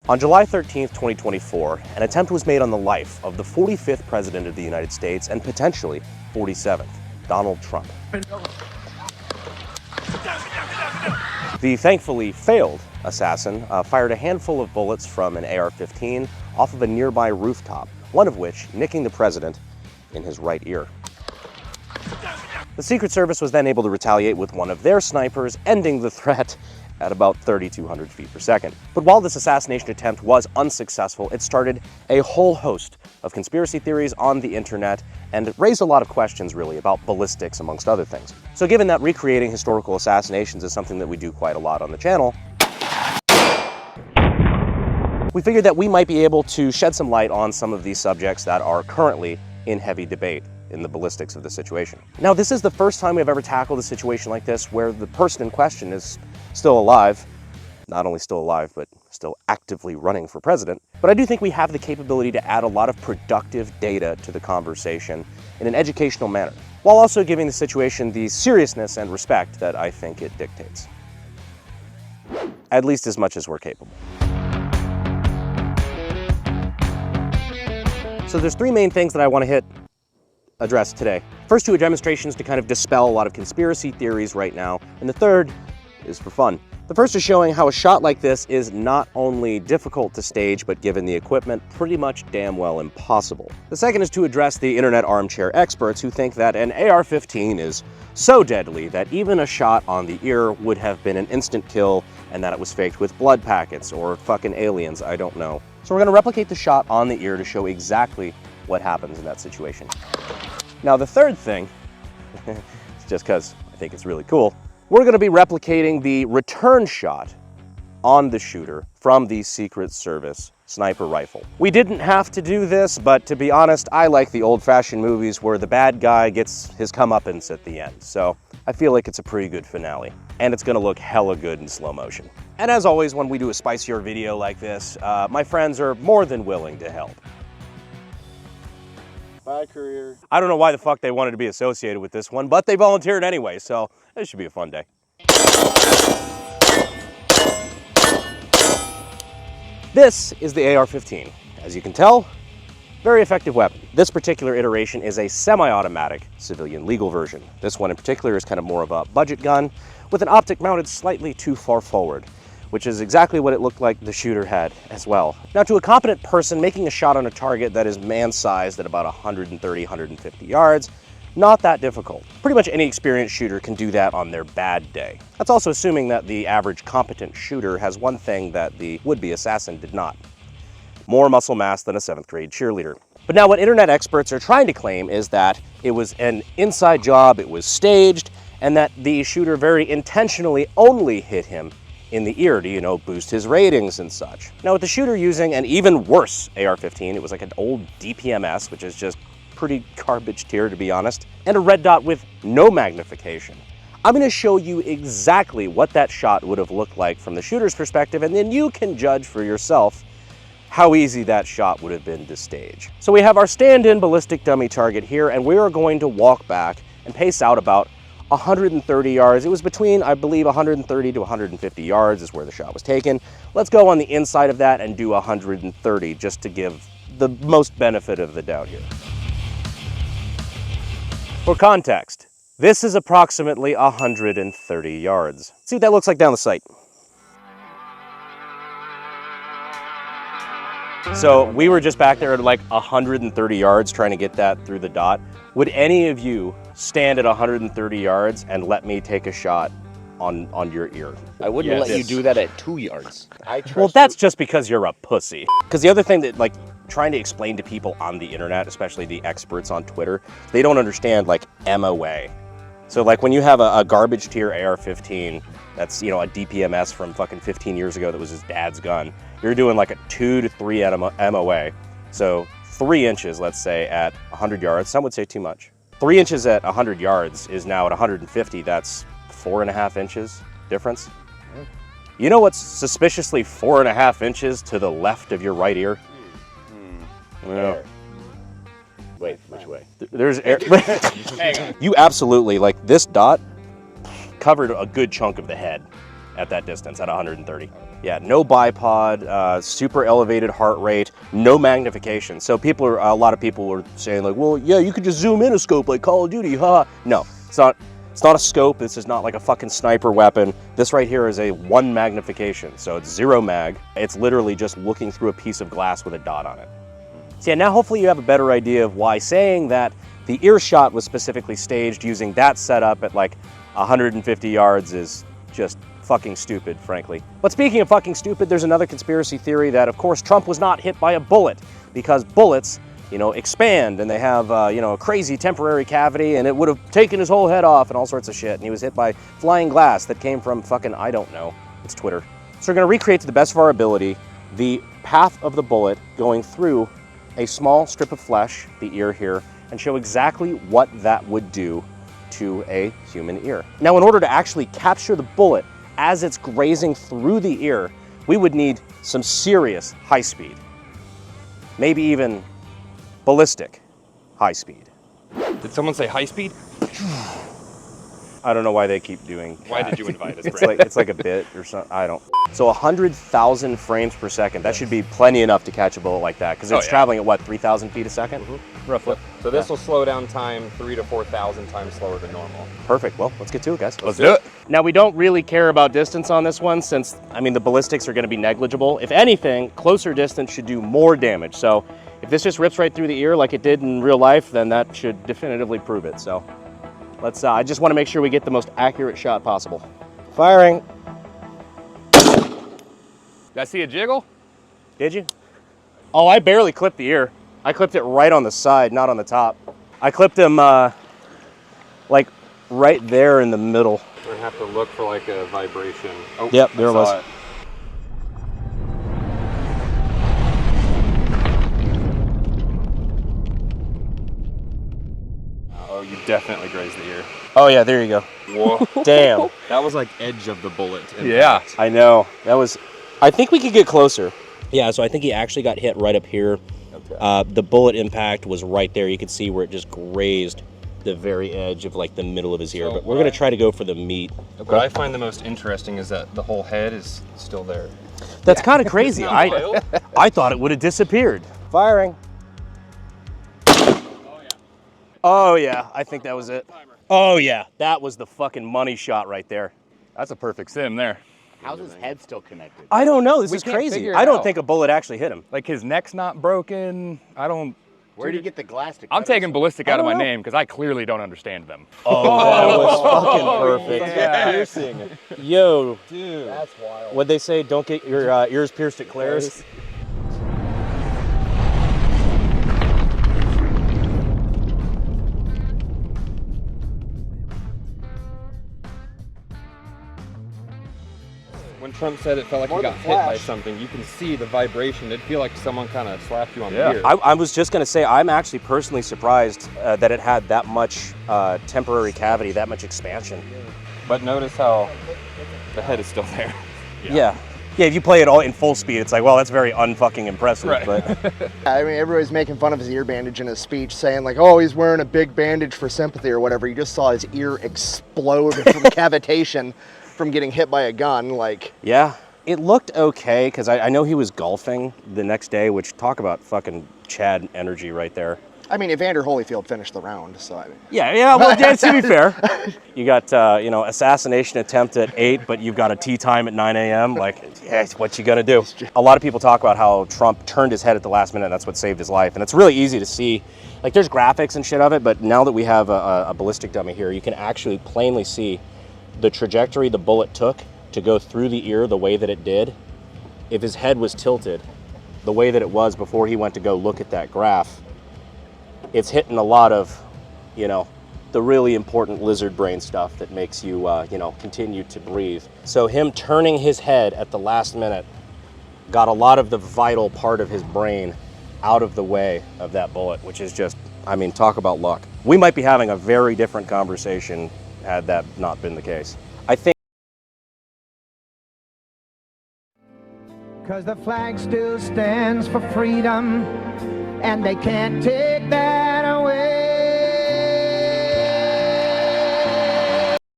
On July 13th, 2024, an attempt was made on the life of the 45th President of the United States and potentially 47th, Donald Trump. The thankfully failed assassin fired a handful of bullets from an AR-15 off of a nearby rooftop, one of which nicking the president in his right ear. The Secret Service was then able to retaliate with one of their snipers, ending the threat at about 3,200 feet per second. But while this assassination attempt was unsuccessful, it started a whole host of conspiracy theories on the internet and raised a lot of questions really about ballistics amongst other things. So given that recreating historical assassinations is something that we do quite a lot on the channel, we figured that we might be able to shed some light on some of these subjects that are currently in heavy debate in the ballistics of the situation. Now, this is the first time we've ever tackled a situation like this where the person in question is still alive, not only still alive, but still actively running for president. But I do think we have the capability to add a lot of productive data to the conversation in an educational manner, while also giving the situation the seriousness and respect that I think it dictates. At least as much as we're capable. So there's three main things that I want to address today. First two are demonstrations to kind of dispel a lot of conspiracy theories right now, and the third is for fun. The first is showing how a shot like this is not only difficult to stage, but given the equipment, pretty much damn well impossible. The second is to address the internet armchair experts who think that an AR-15 is so deadly that even a shot on the ear would have been an instant kill and that it was faked with blood packets or fucking aliens, I don't know. So we're gonna replicate the shot on the ear to show exactly what happens in that situation. Now the third thing, it's just because I think it's really cool, we're going to be replicating the return shot on the shooter from the Secret Service sniper rifle. We didn't have to do this, but to be honest, I like the old-fashioned movies where the bad guy gets his comeuppance at the end, so I feel like it's a pretty good finale. And it's going to look hella good in slow motion. And as always, when we do a spicier video like this, my friends are more than willing to help. Bye, career. I don't know why the fuck they wanted to be associated with this one, but they volunteered anyway, so it should be a fun day. This is the AR-15. As you can tell, very effective weapon. This particular iteration is a semi-automatic civilian legal version. This one in particular is kind of more of a budget gun with an optic mounted slightly too far forward, which is exactly what it looked like the shooter had as well. Now, to a competent person, making a shot on a target that is man-sized at about 130, 150 yards, not that difficult. Pretty much any experienced shooter can do that on their bad day. That's also assuming that the average competent shooter has one thing that the would-be assassin did not: more muscle mass than a 7th grade cheerleader. But now what internet experts are trying to claim is that it was an inside job, it was staged, and that the shooter very intentionally only hit him in the ear to, you know, boost his ratings and such. Now with the shooter using an even worse AR-15, it was like an old DPMS, which is just pretty garbage tier to be honest, and a red dot with no magnification. I'm going to show you exactly what that shot would have looked like from the shooter's perspective, and then you can judge for yourself how easy that shot would have been to stage. So we have our stand-in ballistic dummy target here, and we are going to walk back and pace out about 130 yards. It was between, I believe, 130 to 150 yards is where the shot was taken. Let's go on the inside of that and do 130 just to give the most benefit of the doubt here. For context, this is approximately 130 yards. See what that looks like down the sight. So we were just back there at like 130 yards trying to get that through the dot. Would any of you stand at 130 yards and let me take a shot on your ear? I wouldn't let you do that at 2 yards. Well, that's just because you're a pussy. Because the other thing that, like, trying to explain to people on the internet, especially the experts on Twitter, they don't understand, like, MOA. So, like, when you have a garbage tier AR-15, that's, you know, a DPMS from fucking 15 years ago that was his dad's gun, you're doing like a 2 to 3 MOA. So 3 inches, let's say, at 100 yards, some would say too much. 3 inches at 100 yards is now at 150, that's 4.5 inches difference. You know what's suspiciously 4.5 inches to the left of your right ear? Air. Wait, which way? There's air. You absolutely, like, this dot covered a good chunk of the head. at that distance, at 130. Yeah, no bipod, super elevated heart rate, no magnification. So a lot of people were saying like, well, yeah, you could just zoom in a scope like Call of Duty, huh? No, it's not a scope. This is not like a fucking sniper weapon. This right here is a 1 magnification. So it's 0 mag. It's literally just looking through a piece of glass with a dot on it. So yeah, now hopefully you have a better idea of why saying that the ear shot was specifically staged using that setup at like 150 yards is just fucking stupid, frankly. But speaking of fucking stupid, there's another conspiracy theory that, of course, Trump was not hit by a bullet because bullets, you know, expand and they have, you know, a crazy temporary cavity and it would have taken his whole head off and all sorts of shit. And he was hit by flying glass that came from fucking, I don't know, it's Twitter. So we're gonna recreate to the best of our ability the path of the bullet going through a small strip of flesh, the ear here, and show exactly what that would do to a human ear. Now, in order to actually capture the bullet as it's grazing through the ear, we would need some serious high speed, maybe even ballistic high speed. Did someone say high speed? I don't know why they keep doing that. Why did you invite us, It's like a bit or something, I don't. So 100,000 frames per second, that should be plenty enough to catch a bullet like that, because it's traveling at what, 3,000 feet a second? Roughly. So this will slow down time 3,000 to 4,000 times slower than normal. Perfect, well, let's get to it, guys. Let's do it. Now, we don't really care about distance on this one since, I mean, the ballistics are gonna be negligible. If anything, closer distance should do more damage. So if this just rips right through the ear like it did in real life, then that should definitively prove it. So let's, I just wanna make sure we get the most accurate shot possible. Firing. Did I see a jiggle? Did you? Oh, I barely clipped the ear. I clipped it right on the side, not on the top. I clipped him like right there in the middle. We're gonna have to look for like a vibration. Oh, yep, there it was. It. Oh, you definitely grazed the ear. Oh yeah, there you go. Whoa. Damn. That was like edge of the bullet. Yeah. I know. That was, I think we could get closer. Yeah, so I think he actually got hit right up here. Okay. The bullet impact was right there. You could see where it just grazed the very edge of like the middle of his ear. So but we're gonna try to go for the meat. What I find the most interesting is that the whole head is still there. That's kind of crazy. I thought it would have disappeared. Firing. Oh yeah, I think that was it. Oh yeah, that was the fucking money shot right there. That's a perfect sim there. How's his head still connected? I don't know, this is crazy. I don't think a bullet actually hit him. Like his neck's not broken, I don't... Where do you get the glass to cut I'm taking it? ballistic out of my name because I clearly don't understand them. Oh, that was fucking perfect. Yeah. Piercing. Yo. Dude. That's wild. What'd they say? Don't get your ears pierced at Claire's? When Trump said it felt like he got hit by something, you can see the vibration. It'd feel like someone kind of slapped you on the ear. I was just going to say, I'm actually personally surprised that it had that much temporary cavity, that much expansion. But notice how the head is still there. Yeah. Yeah, if you play it all in full speed, it's like, well, that's very unfucking impressive. Right. But I mean, everybody's making fun of his ear bandage in his speech, saying like, oh, he's wearing a big bandage for sympathy or whatever. You just saw his ear explode from cavitation from getting hit by a gun, like. Yeah, it looked okay, because I know he was golfing the next day, which talk about fucking Chad energy right there. I mean, Evander Holyfield finished the round, so I mean. Yeah, well, yeah, to be fair. You got, you know, assassination attempt at 8, but you've got a tea time at 9 a.m. Like, yeah, what you gonna do? A lot of people talk about how Trump turned his head at the last minute, and that's what saved his life. And it's really easy to see. Like, there's graphics and shit of it, but now that we have a ballistic dummy here, you can actually plainly see the trajectory the bullet took to go through the ear the way that it did. If his head was tilted the way that it was before he went to go look at that graph, it's hitting a lot of, you know, the really important lizard brain stuff that makes you, you know, continue to breathe. So him turning his head at the last minute got a lot of the vital part of his brain out of the way of that bullet, which is just, I mean, talk about luck. We might be having a very different conversation had that not been the case. I think 'Cause the flag still stands for freedom, and they can't take that